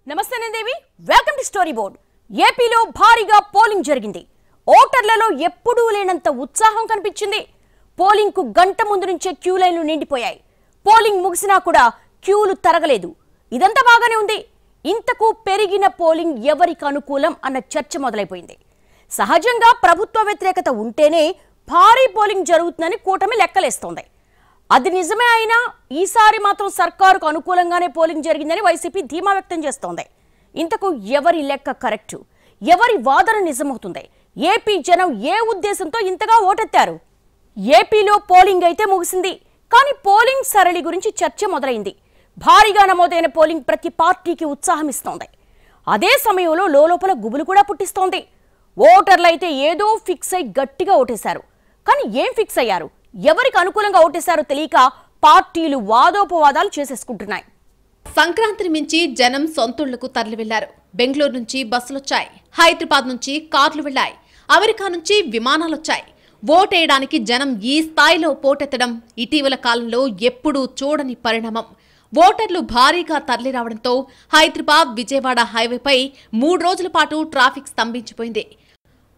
నమస్తే దేవి, welcome to story board. ఏపీలో భారీగా పోలింగ్ జరిగింది. ఓటర్లలో ఎప్పుడూ లేనంత ఉత్సాహం కనిపించింది. పోలింగ్ కు గంట ముందు నుంచే క్యూ లైన్లు నిండిపోయాయి. పోలింగ్ ముగిసినా కూడా క్యూలు తరగలేదు. ఇదంతా బాగానే ఉంది. ఇంతకు పెరిగిన పోలింగ్ ఎవరికి అనుకూలం అన్న చర్చ మొదలైపోయింది. సహజంగా ప్రభుత్వ వ్యతిరేకత ఉంటేనే భారీ పోలింగ్ జరుగుతుందని కూటమి లెక్కలేస్తోంది. అది నిజమే అయినా ఈసారి మాత్రం సర్కారుకు అనుకూలంగానే పోలింగ్ జరిగిందని వైసీపీ ధీమా వ్యక్తం చేస్తోంది. ఇంతకు ఎవరి లెక్క కరెక్టు, ఎవరి వాదన నిజమవుతుంది? ఏపీ జనం ఏ ఉద్దేశంతో ఇంతగా ఓటెత్తారు? ఏపీలో పోలింగ్ అయితే ముగిసింది, కానీ పోలింగ్ సరళి గురించి చర్చ మొదలైంది. భారీగా నమోదైన పోలింగ్ ప్రతి పార్టీకి ఉత్సాహం ఇస్తోంది. అదే సమయంలో లోపల గుబులు కూడా పుట్టిస్తోంది. ఓటర్లైతే ఏదో ఫిక్స్ అయి గట్టిగా ఓటేశారు. కానీ ఏం ఫిక్స్ అయ్యారు, ఎవరికి అనుకూలంగా ఓటేశారో తెలియక పార్టీలు వాదోపవాదాలు చేసేసుకుంటున్నాయి. సంక్రాంతిని మించి జనం సొంతూళ్లకు తరలి వెళ్లారు. బెంగళూరు నుంచి బస్సులొచ్చాయి, హైదరాబాద్ నుంచి కార్లు వెళ్లాయి, అమెరికా నుంచి విమానాలొచ్చాయి. ఓటేయడానికి జనం ఈ స్థాయిలో పోటెత్తడం ఇటీవల కాలంలో ఎప్పుడూ చూడని పరిణామం. ఓటర్లు భారీగా తరలి రావడంతో హైదరాబాద్ విజయవాడ హైవేపై 3 రోజుల పాటు ట్రాఫిక్ స్తంభించిపోయింది.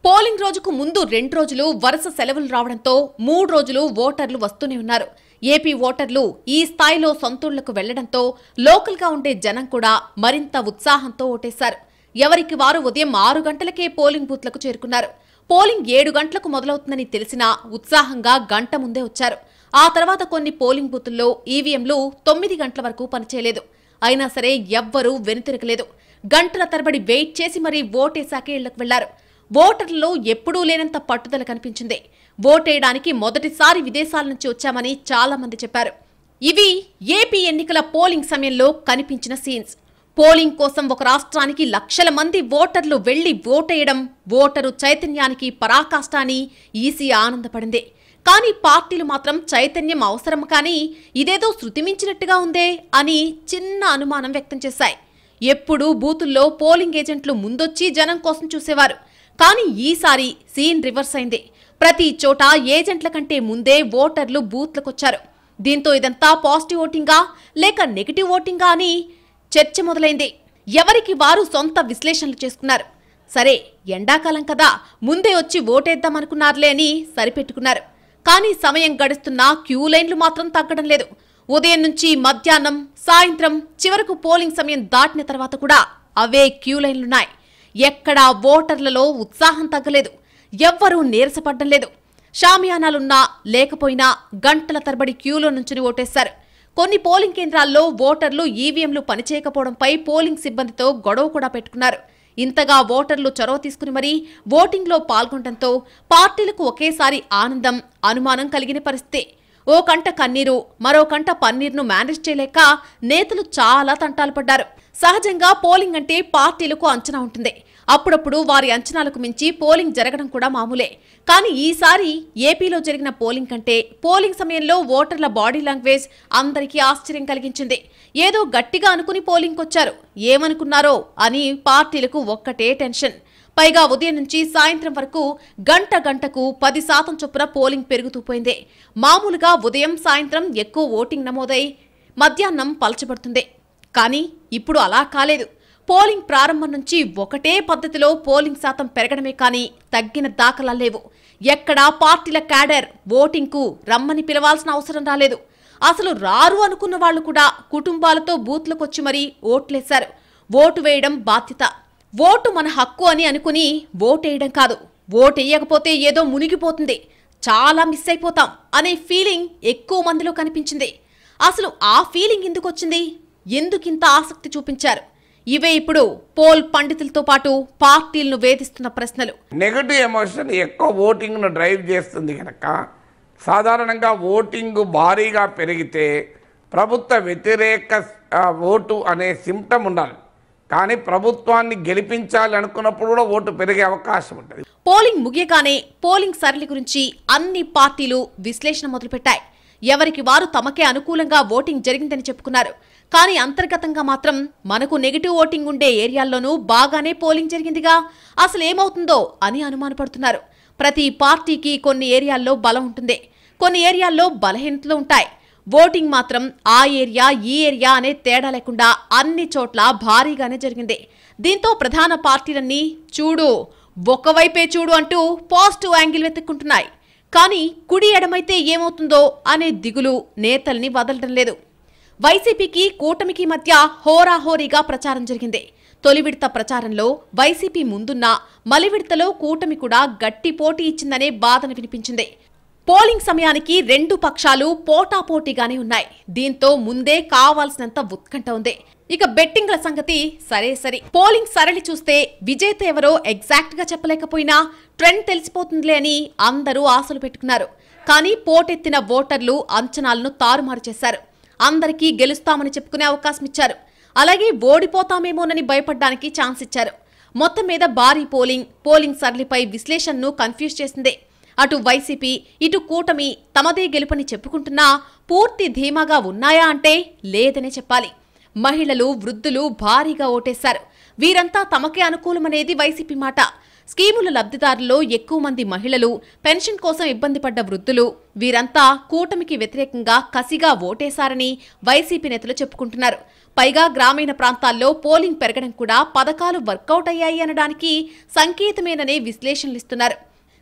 పోలింగ్ రోజుకు ముందు 2 రోజులు వరుస సెలవులు రావడంతో 3 రోజులు ఓటర్లు వస్తూనే ఉన్నారు. ఏపీ ఓటర్లు ఈ స్థాయిలో సొంతూళ్లకు వెళ్లడంతో లోకల్గా ఉండే జనం కూడా మరింత ఉత్సాహంతో ఓటేశారు. ఎవరికి వారు ఉదయం 6 గంటలకే పోలింగ్ బూత్లకు చేరుకున్నారు. పోలింగ్ 7 గంటలకు మొదలవుతుందని తెలిసినా ఉత్సాహంగా గంట ముందే వచ్చారు. ఆ తర్వాత కొన్ని పోలింగ్ బూతుల్లో ఈవీఎంలు 9 గంటల వరకు పనిచేయలేదు. అయినా సరే ఎవ్వరూ వెనుతిరగలేదు. గంటల తరబడి వెయిట్ చేసి మరీ ఓటేశాకే ఇళ్లకు వెళ్లారు. ఓటర్లలో ఎప్పుడూ లేనంత పట్టుదల కనిపించింది. ఓటేయడానికి మొదటిసారి విదేశాల నుంచి వచ్చామని చాలా మంది చెప్పారు. ఇవి ఏపీ ఎన్నికల పోలింగ్ సమయంలో కనిపించిన సీన్స్. పోలింగ్ కోసం ఒక రాష్ట్రానికి లక్షల మంది ఓటర్లు వెళ్లి ఓటేయడం ఓటరు చైతన్యానికి పరాకాష్ట అని ఈసీ ఆనందపడింది. కానీ పార్టీలు మాత్రం చైతన్యం అవసరం, కానీ ఇదేదో శృతిమించినట్టుగా ఉందే అని చిన్న అనుమానం వ్యక్తం చేశాయి. ఎప్పుడూ బూతుల్లో పోలింగ్ ఏజెంట్లు ముందొచ్చి జనం కోసం చూసేవారు. కానీ ఈసారి సీన్ రివర్స్ అయింది. ప్రతి చోట ఏజెంట్ల కంటే ముందే ఓటర్లు బూత్లకొచ్చారు. దీంతో ఇదంతా పాజిటివ్ ఓటింగా లేక నెగిటివ్ ఓటింగా అని చర్చ మొదలైంది. ఎవరికి వారు సొంత విశ్లేషణలు చేసుకున్నారు. సరే, ఎండాకాలం కదా, ముందే వచ్చి ఓటేద్దామనుకున్నారులే అని సరిపెట్టుకున్నారు. కానీ సమయం గడుస్తున్నా క్యూ లైన్లు మాత్రం తగ్గడం లేదు. ఉదయం నుంచి మధ్యాహ్నం, సాయంత్రం, చివరకు పోలింగ్ సమయం దాటిన తర్వాత కూడా అవే క్యూ లైన్లున్నాయి. ఎక్కడా ఓటర్లలో ఉత్సాహం తగ్గలేదు. ఎవ్వరూ నీరసపడ్డం లేదు. షామియానాలున్నా లేకపోయినా గంటల తరబడి క్యూలో నుంచుని ఓటేశారు. కొన్ని పోలింగ్ కేంద్రాల్లో ఓటర్లు ఈవీఎంలు పనిచేయకపోవడంపై పోలింగ్ సిబ్బందితో గొడవ కూడా పెట్టుకున్నారు. ఇంతగా ఓటర్లు చొరవ తీసుకుని మరీ ఓటింగ్లో పాల్గొనడంతో పార్టీలకు ఒకేసారి ఆనందం, అనుమానం కలిగిన పరిస్థితి. ఓ కంట కన్నీరు, మరో కంట పన్నీర్ను మేనేజ్ చేయలేక నేతలు చాలా తంటాలు పడ్డారు. సహజంగా పోలింగ్ అంటే పార్టీలకు అంచనా ఉంటుంది. అప్పుడప్పుడు వారి అంచనాలకు మించి పోలింగ్ జరగడం కూడా మామూలే. కానీ ఈసారి ఏపీలో జరిగిన పోలింగ్ కంటే పోలింగ్ సమయంలో ఓటర్ల బాడీ లాంగ్వేజ్ అందరికీ ఆశ్చర్యం కలిగించింది. ఏదో గట్టిగా అనుకుని పోలింగ్కి వచ్చారు, ఏమనుకున్నారో అని పార్టీలకు ఒక్కటే టెన్షన్. పైగా ఉదయం నుంచి సాయంత్రం వరకు గంటకు 10% చొప్పున పోలింగ్ పెరుగుతూ పోయింది. మామూలుగా ఉదయం సాయంత్రం ఎక్కువ ఓటింగ్ నమోదై మధ్యాహ్నం పలచబడుతుంది. కానీ ఇప్పుడు అలా కాలేదు. పోలింగ్ ప్రారంభం నుంచి ఒకటే పద్ధతిలో పోలింగ్ శాతం పెరగడమే కానీ తగ్గిన దాఖలా లేవు. ఎక్కడా పార్టీల క్యాడర్ ఓటింగ్కు రమ్మని పిలవాల్సిన అవసరం రాలేదు. అసలు రారు అనుకున్న వాళ్లు కూడా కుటుంబాలతో బూత్లకొచ్చి మరీ ఓట్లేశారు. ఓటు వేయడం బాధ్యత, ఓటు మన హక్కు అని అనుకుని ఓటేయడం కాదు. ఓటేయకపోతే ఏదో మునిగిపోతుంది, చాలా మిస్ అయిపోతాం అనే ఫీలింగ్ ఎక్కువ మందిలో కనిపించింది. అసలు ఆ ఫీలింగ్ ఎందుకు వచ్చింది, ఎందుకింత ఆసక్తి చూపించారు? ఇవే ఇప్పుడు పోల్ పండితులతో పాటు పార్టీలను వేధిస్తున్న ప్రశ్నలు. నెగటివ్ ఎమోషన్ ఎక్కువ ఓటింగ్ను డ్రైవ్ చేస్తుంది కనుక సాధారణంగా ఓటింగ్ భారీగా పెరిగితే ప్రభుత్వ వ్యతిరేక ఓటు అనే సిమ్టమ్ ఉండాలి. కానీ ప్రభుత్వాన్ని గెలిపించాలి అనుకున్నప్పుడు కూడా ఓటు పెరిగే అవకాశం ఉంటుంది. పోలింగ్ ముగియగానే పోలింగ్ సరళి గురించి అన్ని పార్టీలు విశ్లేషణ మొదలుపెట్టాయి. ఎవరికి వారు తమకే అనుకూలంగా ఓటింగ్ జరిగిందని చెప్పుకున్నారు. కానీ అంతర్గతంగా మాత్రం మనకు నెగిటివ్ ఓటింగ్ ఉండే ఏరియాల్లోనూ బాగానే పోలింగ్ జరిగిందిగా, అసలేమవుతుందో అని అనుమానపడుతున్నారు. ప్రతి పార్టీకి కొన్ని ఏరియాల్లో బలం ఉంటుంది, కొన్ని ఏరియాల్లో బలహీనతలు ఉంటాయి. ఓటింగ్ మాత్రం ఆ ఏరియా ఈ ఏరియా అనే తేడా లేకుండా అన్ని చోట్ల భారీగానే జరిగింది. దీంతో ప్రధాన పార్టీలన్నీ చూడు ఒకవైపే చూడు అంటూ పాజిటివ్ యాంగిల్ వెతుక్కుంటున్నాయి. కానీ కుడి ఎడమైతే ఏమవుతుందో అనే దిగులు నేతల్ని వదలడం లేదు. వైసీపీకి కూటమికి మధ్య హోరాహోరీగా ప్రచారం జరిగింది. తొలి విడత ప్రచారంలో వైసీపీ ముందున్న మలి విడతలో కూటమి కూడా గట్టి పోటీ ఇచ్చిందనే వాదన వినిపించింది. పోలింగ్ సమయానికి రెండు పక్షాలు పోటాపోటీగానే ఉన్నాయి. దీంతో ముందే కావాల్సినంత ఉత్కంఠ ఉంది. ఇక బెట్టింగ్ల సంగతి సరే. పోలింగ్ సరళి చూస్తే విజేత ఎవరో ఎగ్జాక్ట్ గా చెప్పలేకపోయినా ట్రెండ్ తెలిసిపోతుందిలే అని అందరూ ఆశలు పెట్టుకున్నారు. కానీ పోటెత్తిన ఓటర్లు అంచనాలను తారుమారు చేశారు. అందరికీ గెలుస్తామని చెప్పుకునే అవకాశం ఇచ్చారు. అలాగే ఓడిపోతామేమోనని భయపడ్డానికి ఛాన్స్ ఇచ్చారు. మొత్తం మీద భారీ పోలింగ్ సరళిపై విశ్లేషణను కన్ఫ్యూజ్ చేసింది. అటు వైసీపీ ఇటు కూటమి తమదే గెలుపని చెప్పుకుంటున్నా పూర్తి ధీమాగా ఉన్నాయా అంటే లేదనే చెప్పాలి. మహిళలు వృద్ధులు భారీగా ఓటేశారు. వీరంతా తమకే అనుకూలమనేది వైసీపీ మాట. స్కీముల లబ్ధిదారుల్లో ఎక్కువ మంది మహిళలు, పెన్షన్ కోసం ఇబ్బంది పడ్డ వృద్ధులు వీరంతా కూటమికి వ్యతిరేకంగా కసిగా ఓటేశారని వైసీపీ నేతలు చెప్పుకుంటున్నారు. పైగా గ్రామీణ ప్రాంతాల్లో పోలింగ్ పెరగడం కూడా పథకాలు వర్కౌట్ అయ్యాయి అనడానికి సంకేతమేననే విశ్లేషణలిస్తున్నారు.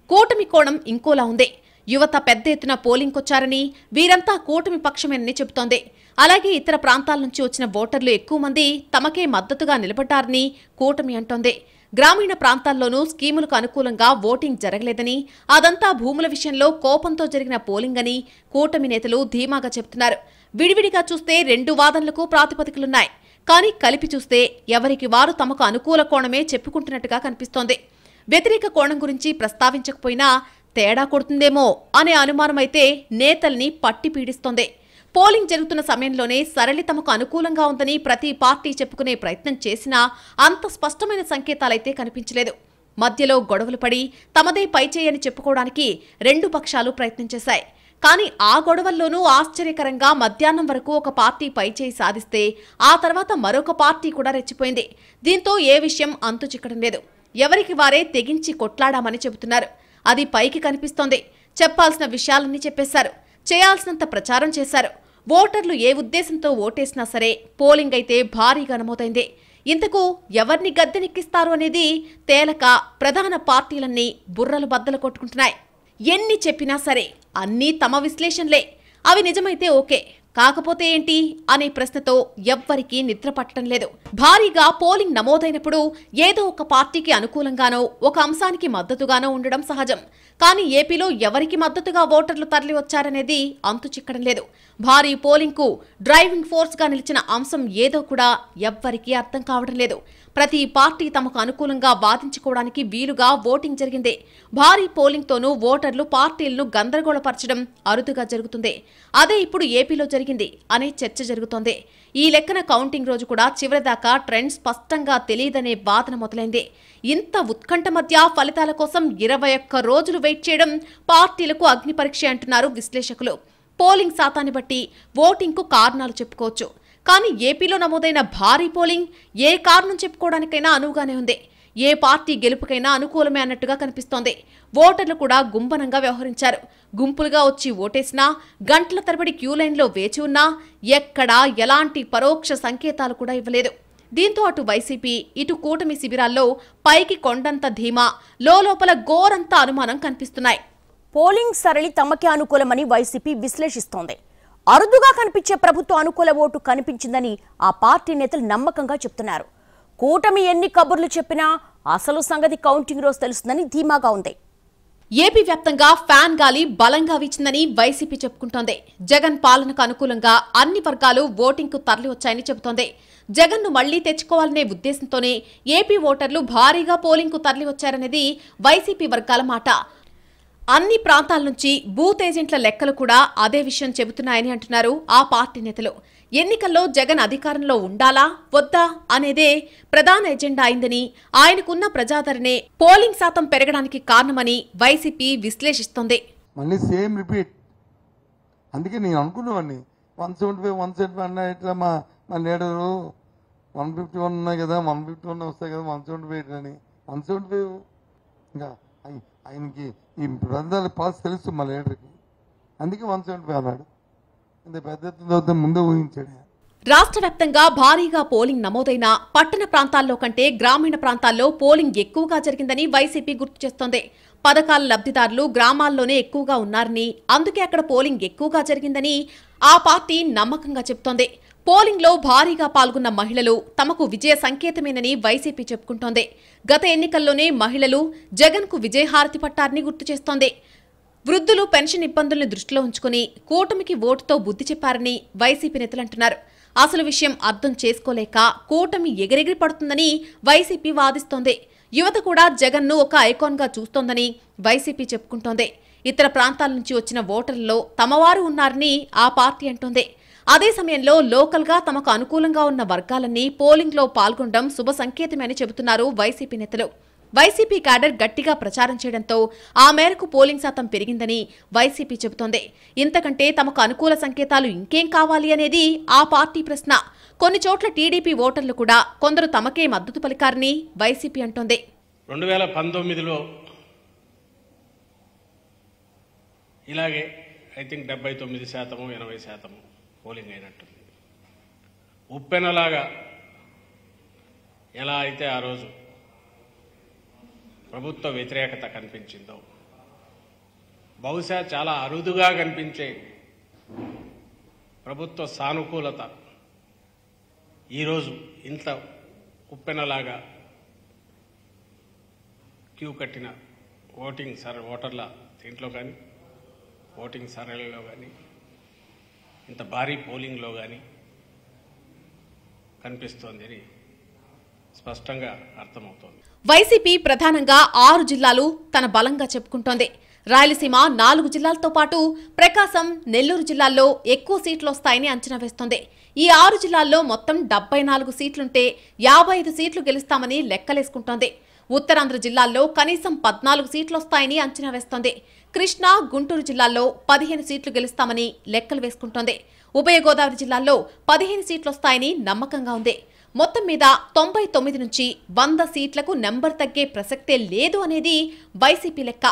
కూటమి కోణం ఇంకోలా ఉంది. యువత పెద్ద ఎత్తున పోలింగ్కొచ్చారని వీరంతా కూటమి పక్షమేనని చెబుతోంది. అలాగే ఇతర ప్రాంతాల నుంచి వచ్చిన ఓటర్లు ఎక్కువ మంది తమకే మద్దతుగా నిలబడ్డారని కూటమి అంటోంది. గ్రామీణ ప్రాంతాల్లోనూ స్కీములకు అనుకూలంగా ఓటింగ్ జరగలేదని, అదంతా భూముల విషయంలో కోపంతో జరిగిన పోలింగ్ అని కూటమి నేతలు ధీమాగా చెబుతున్నారు. విడివిడిగా చూస్తే రెండు వాదనలకు ప్రాతిపదికలున్నాయి. కానీ కలిపి చూస్తే ఎవరికి వారు తమకు అనుకూల కోణమే చెప్పుకుంటున్నట్టుగా కనిపిస్తోంది. వ్యతిరేక కోణం గురించి ప్రస్తావించకపోయినా తేడా కొడుతుందేమో అనే అనుమానమైతే నేతల్ని పట్టి పీడిస్తోంది. పోలింగ్ జరుగుతున్న సమయంలోనే సరళి తమకు అనుకూలంగా ఉందని ప్రతి పార్టీ చెప్పుకునే ప్రయత్నం చేసినా అంత స్పష్టమైన సంకేతాలైతే కనిపించలేదు. మధ్యలో గొడవలు పడి తమదే పైచేయని చెప్పుకోవడానికి రెండు పక్షాలు ప్రయత్నం చేశాయి. కానీ ఆ గొడవల్లోనూ ఆశ్చర్యకరంగా మధ్యాహ్నం వరకు ఒక పార్టీ పైచేయి సాధిస్తే ఆ తర్వాత మరొక పార్టీ కూడా రెచ్చిపోయింది. దీంతో ఏ విషయం అంతు చిక్కడం లేదు. ఎవరికి వారే తెగించి కొట్లాడామని చెబుతున్నారు. అది పైకి కనిపిస్తోంది. చెప్పాల్సిన విషయాలన్నీ చెప్పేశారు. చేయాల్సినంత ప్రచారం చేశారు. ఓటర్లు ఏ ఉద్దేశంతో ఓటేసినా సరే పోలింగ్ అయితే భారీగా నమోదైంది. ఇంతకు ఎవరిని గద్దెనెక్కిస్తారు అనేది తేలక ప్రధాన పార్టీలన్నీ బుర్రలు బద్దలు కొట్టుకుంటున్నాయి. ఎన్ని చెప్పినా సరే అన్నీ తమ విశ్లేషణలే. అవి నిజమైతే ఓకే, కాకపోతే ఏంటి అనే ప్రశ్నతో ఎవ్వరికీ నిద్ర పట్టడం లేదు. భారీగా పోలింగ్ నమోదైనప్పుడు ఏదో ఒక పార్టీకి అనుకూలంగానో ఒక అంశానికి మద్దతుగానో ఉండడం సహజం. కానీ ఏపీలో ఎవరికి మద్దతుగా ఓటర్లు తరలి వచ్చారనేది అంతు చిక్కడం లేదు. భారీ పోలింగ్కు డ్రైవింగ్ ఫోర్స్గా నిలిచిన అంశం ఏదో కూడా ఎవ్వరికీ అర్థం కావడం లేదు. ప్రతి పార్టీ తమకు అనుకూలంగా వాదించుకోవడానికి వీలుగా ఓటింగ్ జరిగింది. భారీ పోలింగ్తోనూ ఓటర్లు పార్టీలను గందరగోళపరచడం అరుదుగా జరుగుతుంది. అదే ఇప్పుడు ఏపీలో జరిగింది అనే చర్చ జరుగుతోంది. ఈ లెక్కన కౌంటింగ్ రోజు కూడా చివరిదాకా ట్రెండ్ స్పష్టంగా తెలియదనే వాదన మొదలైంది. ఇంత ఉత్కంఠ మధ్య ఫలితాల కోసం 21 రోజులు వెయిట్ చేయడం పార్టీలకు అగ్ని పరీక్ష అంటున్నారు విశ్లేషకులు. పోలింగ్ శాతాన్ని బట్టి ఓటింగ్కు కారణాలు చెప్పుకోవచ్చు. కానీ ఏపీలో నమోదైన భారీ పోలింగ్ ఏ కారణం చెప్పుకోవడానికైనా అనువుగానే ఉంది. ఏ పార్టీ గెలుపుకైనా అనుకూలమే అన్నట్టుగా కనిపిస్తోంది. ఓటర్లు కూడా గుంబనంగా వ్యవహరించారు. గుంపులుగా వచ్చి ఓటేసినా, గంటల తరబడి క్యూ లైన్లో వేచి ఉన్నా ఎక్కడా ఎలాంటి పరోక్ష సంకేతాలు కూడా ఇవ్వలేదు. దీంతో అటు వైసీపీ ఇటు కూటమి శిబిరాల్లో పైకి కొండంత ధీమా, లోపల గోరంత అనుమానం కనిపిస్తున్నాయి. పోలింగ్ సరళి తమకే అనుకూలమని వైసీపీ విశ్లేషిస్తోంది. అరుదుగా కనిపించే ప్రభుత్వ అనుకూల ఓటు కనిపించిందని ఆ పార్టీ నేతలు నమ్మకంగా చెప్తున్నారు. కూటమి ఎన్ని కబుర్లు చెప్పినా అసలు సంగతి కౌంటింగ్ రోజు తెలుస్తుందని ధీమాగా ఉంది. ఏపీ వ్యాప్తంగా ఫ్యాన్ గాలి బలంగా వీచిందని వైసీపీ చెప్పుకుంటోంది. జగన్ పాలనకు అనుకూలంగా అన్ని వర్గాలు ఓటింగ్కు తరలి వచ్చాయని చెబుతోంది. జగన్ను మళ్లీ తెచ్చుకోవాలనే ఉద్దేశంతోనే ఏపీ ఓటర్లు భారీగా పోలింగ్కు తరలి వచ్చారనేది వైసీపీ వర్గాల మాట. అన్ని ప్రాంతాల నుంచి బూత్ ఏజెంట్ల లెక్కలు కూడా అదే విషయం చెబుతున్నాయని అంటున్నారు ఆ పార్టీ నేతలు. ఎన్నికల్లో జగన్ అధికారంలో ఉండాలా వద్దా అనేదే ప్రధాన ఎజెండా అయిందని, ఆయనకున్న ప్రజాదరణే పోలింగ్ శాతం పెరగడానికి కారణమని వైసీపీ విశ్లేషిస్తోంది. మళ్ళీ సేమ్ రిపీట్. అందుకే నేను అనుకున్నావాడిని 175 అన్న ఇట్లా మా లీడరు 151 ఉన్నాయి కదా, 151 వస్తాయి కదా, 178 అని 175 ఇంకా ఆయనకి ఈ ప్రాంతాల పాస్ తెలుసు మా లీడర్కి. అందుకే 175 అన్నాడు. ఇంత పెద్ద ఎత్తున అవుతుంది ముందే ఊహించాడు. రాష్ట్ర వ్యాప్తంగా భారీగా పోలింగ్ నమోదైన పట్టణ ప్రాంతాల్లో కంటే గ్రామీణ ప్రాంతాల్లో పోలింగ్ ఎక్కువగా జరిగిందని వైసీపీ గుర్తు చేస్తోంది. పథకాల లబ్ధిదారులు గ్రామాల్లోనే ఎక్కువగా ఉన్నారని, అందుకే అక్కడ పోలింగ్ ఎక్కువగా జరిగిందని ఆ పార్టీ నమ్మకంగా చెబుతోంది. పోలింగ్ లో భారీగా పాల్గొన్న మహిళలు తమకు విజయ సంకేతమేనని వైసీపీ చెప్పుకుంటోంది. గత ఎన్నికల్లోనే మహిళలు జగన్ కు విజయహారతి పట్టారని గుర్తు చేస్తోంది. వృద్ధులు పెన్షన్ ఇబ్బందుల్ని దృష్టిలో ఉంచుకుని కూటమికి ఓటుతో బుద్ధి చెప్పారని వైసీపీ నేతలు అంటున్నారు. అసలు విషయం అర్థం చేసుకోలేక కూటమి ఎగిరెగిరి పడుతుందని వైసీపీ వాదిస్తోంది. యువత కూడా జగన్ను ఒక ఐకాన్గా చూస్తోందని వైసీపీ చెప్పుకుంటోంది. ఇతర ప్రాంతాల నుంచి వచ్చిన ఓటర్లలో తమవారు ఉన్నారని ఆ పార్టీ అంటోంది. అదే సమయంలో లోకల్గా తమకు అనుకూలంగా ఉన్న వర్గాలన్నీ పోలింగ్లో పాల్గొనడం శుభ సంకేతమని చెబుతున్నారు వైసీపీ నేతలు. వైసీపీ క్యాడర్ గట్టిగా ప్రచారం చేయడంతో ఆ మేరకు పోలింగ్ శాతం పెరిగిందని వైసీపీ చెబుతోంది. ఇంతకంటే తమకు అనుకూల సంకేతాలు ఇంకేం కావాలి అనేది ఆ పార్టీ ప్రశ్న. కొన్ని చోట్ల టీడీపీ ఓటర్లు కూడా కొందరు తమకే మద్దతు పలికారని వైసీపీ అంటోంది. 2019లో ఇలాగే ఐ థింక్ 79% 80% పోలింగ్ అయినట్టుంది. ఉప్పెనలాగా ఎలా అయితే ఆ రోజు ప్రభుత్వ వ్యతిరేకత కనిపించిందో, బహుశా చాలా అరుదుగా కనిపించే ప్రభుత్వ సానుకూలత ఈరోజు ఇంత ఉప్పెనలాగా క్యూ కట్టిన ఓటర్ల దీంట్లో కానీ, ఓటింగ్ సరళిలో కానీ, ఇంత భారీ పోలింగ్లో కానీ కనిపిస్తోంది అని స్పష్టంగా అర్థమవుతోంది. వైసీపీ ప్రధానంగా 6 జిల్లాలు తన బలంగా చెప్పుకుంటోంది. రాయలసీమ 4 జిల్లాలతో పాటు ప్రకాశం, నెల్లూరు జిల్లాల్లో ఎక్కువ సీట్లు వస్తాయని అంచనా వేస్తోంది. ఈ 6 జిల్లాల్లో మొత్తం 74 సీట్లుంటే 55 సీట్లు గెలుస్తామని లెక్కలేసుకుంటోంది. ఉత్తరాంధ్ర జిల్లాల్లో కనీసం 14 సీట్లు వస్తాయని అంచనా వేస్తోంది. కృష్ణా, గుంటూరు జిల్లాల్లో 15 సీట్లు గెలుస్తామని లెక్కలు వేసుకుంటోంది. ఉభయ గోదావరి జిల్లాల్లో 15 సీట్లు వస్తాయని నమ్మకంగా ఉంది. మొత్తం మీద 99 నుంచి 100 సీట్లకు నెంబర్ తగ్గే ప్రసక్తే లేదు అనేది వైసీపీ లెక్క.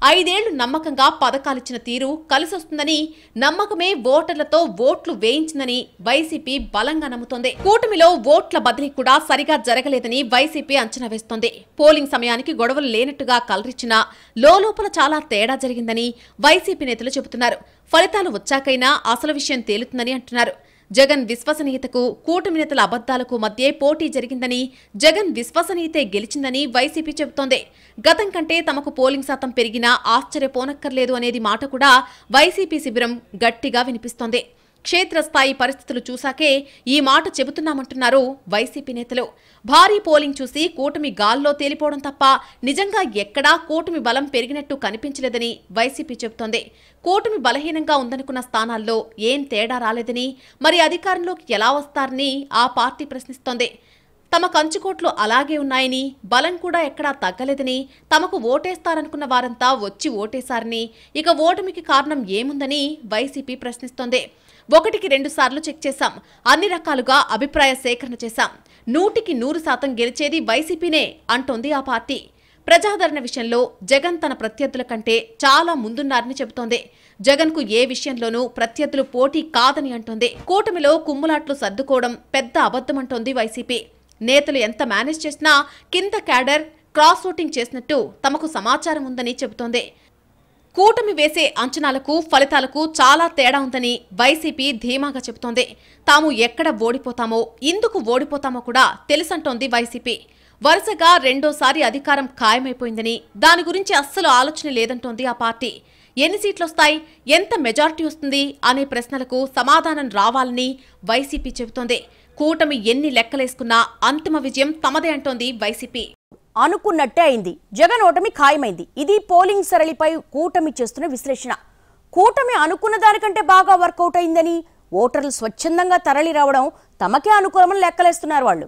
5 ఏళ్లు నమ్మకంగా పథకాలిచ్చిన తీరు కలిసొస్తుందని, నమ్మకమే ఓటర్లతో ఓట్లు వేయించిందని వైసీపీ బలంగా నమ్ముతోంది. కూటమిలో ఓట్ల బదిలీ కూడా సరిగా జరగలేదని వైసీపీ అంచనా వేస్తోంది. పోలింగ్ సమయానికి గొడవలు లేనట్టుగా కలరిచ్చినా లోపల చాలా తేడా జరిగిందని వైసీపీ నేతలు చెబుతున్నారు. ఫలితాలు వచ్చాకైనా అసలు విషయం తేలుతుందని అంటున్నారు. జగన్ విశ్వసనీయతకు, కూటమి నేతల అబద్దాలకు మధ్య పోటీ జరిగిందని, జగన్ విశ్వసనీయతే గెలిచిందని వైసీపీ చెబుతోంది. గతం కంటే తమకు పోలింగ్ శాతం పెరిగినా ఆశ్చర్యపోనక్కర్లేదు అనేది మాట కూడా వైసీపీ శిబిరం గట్టిగా వినిపిస్తోంది. క్షేత్రస్థాయి పరిస్థితులు చూశాకే ఈ మాట చెబుతున్నామంటున్నారు వైసీపీ నేతలు. భారీ పోలింగ్ చూసి కూటమి గాల్లో తేలిపోవడం తప్ప నిజంగా ఎక్కడా కూటమి బలం పెరిగినట్టు కనిపించలేదని వైసీపీ చెబుతోంది. కూటమి బలహీనంగా ఉందనుకున్న స్థానాల్లో ఏం తేడా రాలేదని, మరి అధికారంలోకి ఎలా వస్తారని ఆ పార్టీ ప్రశ్నిస్తోంది. తమ కంచుకోట్లు అలాగే ఉన్నాయని, బలం కూడా ఎక్కడా తగ్గలేదని, తమకు ఓటేస్తారనుకున్న వారంతా వచ్చి ఓటేశారని, ఇక ఓటమికి కారణం ఏముందని వైసీపీ ప్రశ్నిస్తోంది. 1కి 2 సార్లు చెక్ చేశాం, అన్ని రకాలుగా అభిప్రాయ సేకరణ చేశాం, 100కి 100% గెలిచేది వైసీపీనే అంటోంది ఆ పార్టీ. ప్రజాదరణ విషయంలో జగన్ తన ప్రత్యర్థుల కంటే చాలా ముందున్నారని చెబుతోంది. జగన్ కు ఏ విషయంలోనూ ప్రత్యర్థులు పోటీ కాదని అంటోంది. కూటమిలో కుమ్ములాట్లు సర్దుకోవడం పెద్ద అబద్ధమంటోంది వైసీపీ. నేతలు ఎంత మేనేజ్ చేసినా కింద క్యాడర్ క్రాస్ ఓటింగ్ చేసినట్టు తమకు సమాచారం ఉందని చెబుతోంది. కూటమి వేసే అంచనాలకు, ఫలితాలకు చాలా తేడా ఉందని వైసీపీ ధీమాగా చెబుతోంది. తాము ఎక్కడ ఓడిపోతామో, ఎందుకు ఓడిపోతామో కూడా తెలుసంటోంది వైసీపీ. వరుసగా 2వ సారి అధికారం ఖాయమైపోయిందని, దాని గురించి అస్సలు ఆలోచన లేదంటోంది ఆ పార్టీ. ఎన్ని సీట్లొస్తాయి, ఎంత మెజారిటీ వస్తుంది అనే ప్రశ్నలకు సమాధానం రావాలని వైసీపీ చెబుతోంది. కూటమి ఎన్ని లెక్కలేసుకున్నా అంతిమ విజయం తమదే అంటోంది వైసీపీ. అనుకున్నట్టే అయింది, జగన్ ఓటమి ఖాయమైంది. ఇది పోలింగ్ సరళిపై కూటమి చేస్తున్న విశ్లేషణ. కూటమి అనుకున్న దానికంటే బాగా వర్కౌట్ అయిందని, ఓటర్లు స్వచ్ఛందంగా తరలి రావడం తమకే అనుకూలమని లెక్కలేస్తున్నారు వాళ్ళు.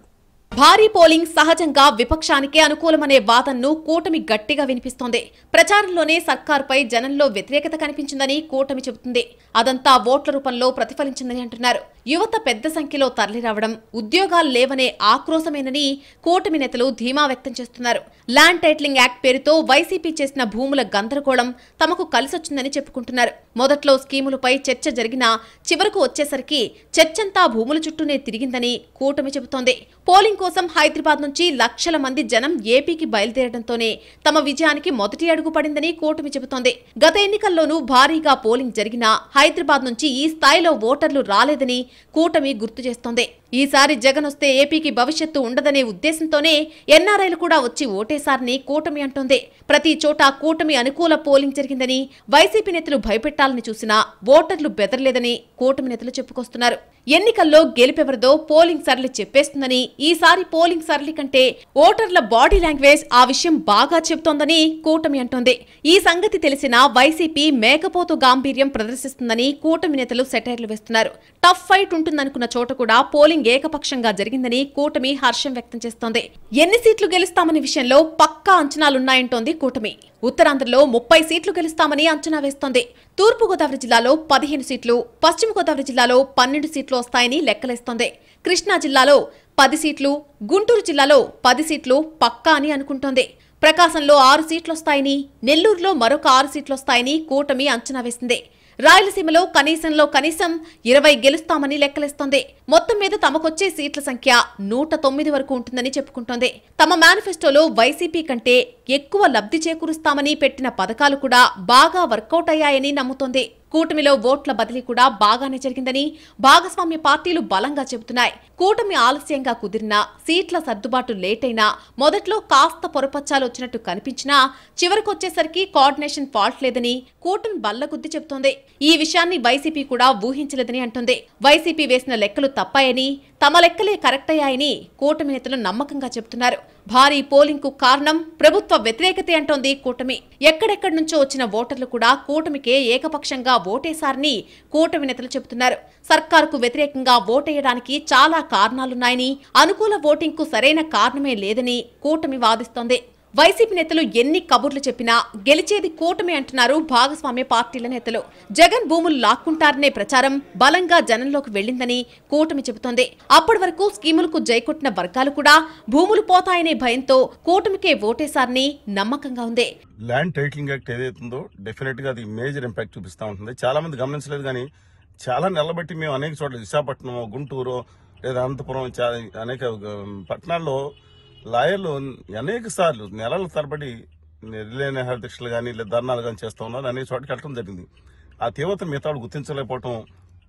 భారీ పోలింగ్ సహజంగా విపక్షానికే అనుకూలమనే వాదనను కూటమి గట్టిగా వినిపిస్తోంది. ప్రచారంలోనే సర్కారుపై జనంలో వ్యతిరేకత కనిపించిందని కూటమి చెబుతుంది. అదంతా ఓట్ల రూపంలో ప్రతిఫలించిందని అంటున్నారు. యువత పెద్ద సంఖ్యలో తరలిరావడం ఉద్యోగాలు లేవనే ఆక్రోశమేనని కూటమి నేతలు ధీమా వ్యక్తం చేస్తున్నారు. ల్యాండ్ టైటిలింగ్ యాక్ట్ పేరుతో వైసీపీ చేసిన భూముల గందరగోళం తమకు కలిసొచ్చిందని చెప్పుకుంటున్నారు. మొదట్లో స్కీములపై చర్చ జరిగినా చివరకు వచ్చేసరికి చర్చంతా భూముల చుట్టూనే తిరిగిందని కూటమి చెబుతోంది. పోలింగ్ కోసం హైదరాబాద్ నుంచి లక్షల మంది జనం ఏపీకి బయలుదేరడంతోనే తమ విజయానికి మొదటి అడుగు పడిందని కూటమి చెబుతోంది. గత ఎన్నికల్లోనూ భారీగా పోలింగ్ జరిగినా హైదరాబాద్ నుంచి ఈ స్థాయిలో ఓటర్లు రాలేదని కూటమి గుర్తు చేస్తోంది. ఈసారి జగన్ వస్తే ఏపీకి భవిష్యత్తు ఉండదనే ఉద్దేశంతోనే ఎన్ఆర్ఐలు కూడా వచ్చి ఓటేశారని కూటమి అంటోంది. ప్రతి చోట కూటమి అనుకూల పోలింగ్ జరిగిందని వైసీపీ నేతలు భయపెట్టాలని చూసినా ఓటర్లు బెదరలేదని కూటమి నేతలు చెప్పుకొస్తున్నారు. ఎన్నికల్లో గెలుపెవరిదో పోలింగ్ సరళి చెప్పేస్తుందని, ఈసారి పోలింగ్ సరళి కంటే ఓటర్ల బాడీ లాంగ్వేజ్ ఆ విషయం బాగా చెబుతోందని కూటమి అంటోంది. ఈ సంగతి తెలిసినా వైసీపీ మేకపోతు గాంభీర్యం ప్రదర్శిస్తుందని కూటమి నేతలు సెటైర్లు వేస్తున్నారు. టఫ్ ఫైట్ ఉంటుందనుకున్న చోట కూడా పోలింగ్ ఏకపక్షంగా జరిగిందని కూటమి హర్షం వ్యక్తం చేస్తోంది. ఎన్ని సీట్లు గెలుస్తామనే విషయంలో పక్కా అంచనాలున్నాయంటోంది కూటమి. ఉత్తరాంధ్రలో 30 సీట్లు గెలుస్తామని అంచనా వేస్తోంది. తూర్పుగోదావరి జిల్లాలో 15 సీట్లు, పశ్చిమ గోదావరి జిల్లాలో 12 సీట్లు వస్తాయని లెక్కలేస్తోంది. కృష్ణా జిల్లాలో 10 సీట్లు, గుంటూరు జిల్లాలో 10 సీట్లు పక్కా అని అనుకుంటోంది. ప్రకాశంలో 6 సీట్లొస్తాయని, నెల్లూరులో మరొక 6 సీట్లొస్తాయని కూటమి అంచనా వేసింది. రాయలసీమలో కనీసం 20 గెలుస్తామని లెక్కలేస్తోంది. మొత్తం మీద తమకొచ్చే సీట్ల సంఖ్య 109 వరకు ఉంటుందని చెప్పుకుంటోంది. తమ మేనిఫెస్టోలో వైసీపీ కంటే ఎక్కువ లబ్ధి చేకూరుస్తామని పెట్టిన పథకాలు కూడా బాగా వర్కౌట్ అయ్యాయని నమ్ముతోంది. కూటమిలో ఓట్ల బదిలీ కూడా బాగానే జరిగిందని భాగస్వామ్య పార్టీలు బలంగా చెబుతున్నాయి. కూటమి ఆలస్యంగా కుదిరినా, సీట్ల సర్దుబాటు లేట్ అయినా, మొదట్లో కాస్త పొరపచ్చాలు వచ్చినట్టు కనిపించినా చివరికొచ్చేసరికి కోఆర్డినేషన్ ఫాల్ట్ లేదని కూటమి బల్లగుద్ది చెబుతోంది. ఈ విషయాన్ని వైసీపీ కూడా ఊహించలేదని అంటోంది. వైసీపీ వేసిన లెక్కలు తప్పాయని, తమ లెక్కలే కరెక్ట్ అయ్యాయని కూటమి నేతలు నమ్మకంగా చెబుతున్నారు. భారీ పోలింగ్ కు కారణం ప్రభుత్వ వ్యతిరేకతే అంటోంది కూటమి. ఎక్కడెక్కడి నుంచో వచ్చిన ఓటర్లు కూడా కూటమికే ఏకపక్షంగా ఓటేశారని కూటమి నేతలు చెబుతున్నారు. సర్కారుకు వ్యతిరేకంగా ఓటేయడానికి చాలా కారణాలున్నాయని, అనుకూల ఓటింగ్ కు సరైన కారణమే లేదని కూటమి వాదిస్తోంది. వైసీపీ నేతలు ఎన్ని కబుర్లు చెప్పినా గెలిచేది కూటమి అంటున్నారు భాగస్వామ్య పార్టీల నేతలు. జగన్ భూములు లాక్కుంటారనే ప్రచారం బలంగా జనంలోకి వెళ్లిందని కూటమి చెబుతోంది. అప్పటి వరకు స్కీములకు జైకొట్టిన వర్గాలు కూడా భూములు పోతాయనే భయంతో కూటమికే ఓటేశారని నమ్మకంగా ఉంది. ల్యాండ్ టైటిలింగ్ యాక్ట్ ఏదైతుందో డెఫినెట్ గా అది మేజర్ ఇంపాక్ట్ చూపిస్తా ఉంటుంది. చాలా మంది గమనించలేదు కానీ చాలా నెలబట్టి మేము అనేక చోట్ల విశాఖపట్నం, గుంటూరు లేదా అనంతపురం అనేక పట్టణాల్లో లాయర్లు అనేక సార్లు నెలల తరబడి రిలే దీక్షలు కానీ లేదా ధర్నాలు కానీ చేస్తూ ఉన్నారు. అనేక చోట్లకి వెళ్ళడం జరిగింది. ఆ తీవ్రత మిగతా గుర్తించలేకపోవడం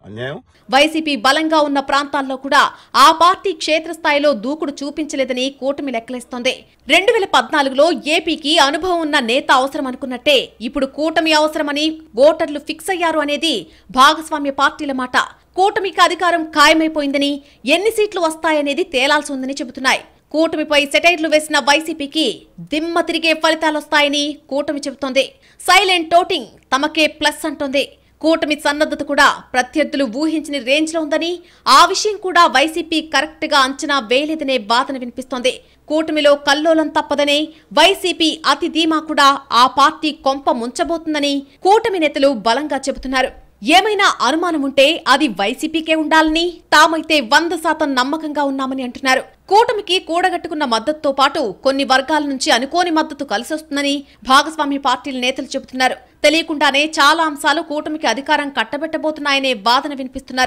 అన్యాయం. వైసీపీ బలంగా ఉన్న ప్రాంతాల్లో కూడా ఆ పార్టీ క్షేత్రస్థాయిలో దూకుడు చూపించలేదని కూటమి లెక్కలేస్తోంది. 2014లో ఏపీకి అనుభవం ఉన్న నేత అవసరం అనుకున్నట్టే ఇప్పుడు కూటమి అవసరమని ఓటర్లు ఫిక్స్ అయ్యారు అనేది భాగస్వామ్య పార్టీల మాట. కూటమికి అధికారం ఖాయమైపోయిందని, ఎన్ని సీట్లు వస్తాయనేది తేలాల్సి ఉందని చెబుతున్నాయి. కూటమిపై సెటైర్లు వేసిన వైసీపీకి దిమ్మ తిరిగే ఫలితాలొస్తాయని కూటమి చెబుతోంది. సైలెంట్ ఓటింగ్ తమకే ప్లస్ అంటోంది. కూటమి సన్నద్ధత కూడా ప్రత్యర్థులు ఊహించిన రేంజ్ లో ఉందని, ఆ విషయం కూడా వైసీపీ కరెక్ట్ గా అంచనా వేయలేదనే వాదన వినిపిస్తోంది. కూటమిలో కల్లోలం తప్పదనే వైసీపీ అతి ధీమా కూడా ఆ పార్టీ కొంప ముంచబోతుందని కూటమి నేతలు బలంగా చెబుతున్నారు. ఏమైనా అనుమానం ఉంటే అది వైసీపీకే ఉండాలని, తామైతే 100% నమ్మకంగా ఉన్నామని అంటున్నారు. కూటమికి కూడగట్టుకున్న మద్దతుతో పాటు కొన్ని వర్గాల నుంచి అనుకోని మద్దతు కలిసొస్తుందని భాగస్వామ్య పార్టీల నేతలు చెబుతున్నారు. తెలియకుండానే చాలా అంశాలు కూటమికి అధికారం కట్టబెట్టబోతున్నాయనే వాదన వినిపిస్తున్నారు.